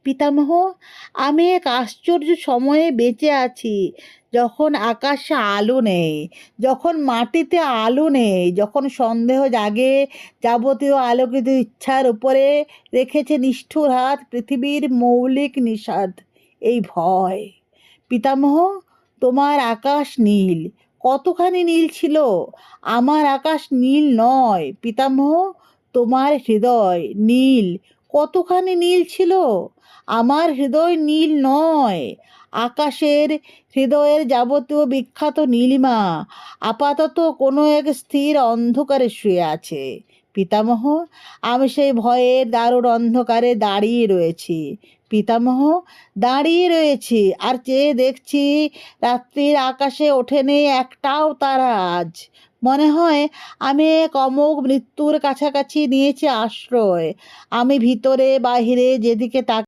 পিতামহ, আমি এক আশ্চর্য সময়ে বেঁচে আছি, যখন আকাশে আলো নেই, যখন মাটিতে আলো নেই, যখন সন্দেহ জাগে যাবতীয় আলোকিত ইচ্ছার উপরে রেখেছে নিষ্ঠুর হাত পৃথিবীর মৌলিক নিষাদ, এই ভয়। পিতামহ, তোমার আকাশ নীল, কতখানি নীল ছিল! আমার আকাশ নীল নয় পিতামহ, তোমার হৃদয় নীল, কতখানি নীল ছিল! আমার হৃদয় নীল নয়, আকাশের হৃদয়ের যাবতীয় বিখ্যাত নীলিমা আপাতত কোনো এক স্থির অন্ধকারে শুয়ে আছে। পিতামহ, আমি সেই ভয়ের দারুণ অন্ধকারে দাঁড়িয়ে রয়েছি। পিতামহ, দাঁড়িয়ে রয়েছি আর চেয়ে দেখছি, রাত্রির আকাশে ওঠেনি একটাও তারা আজ। মনে হয় আমি এক অমোঘ মৃত্যুর কাছাকাছি নিয়েছি আশ্রয়। আমি ভিতরে বাহিরে যেদিকে তাক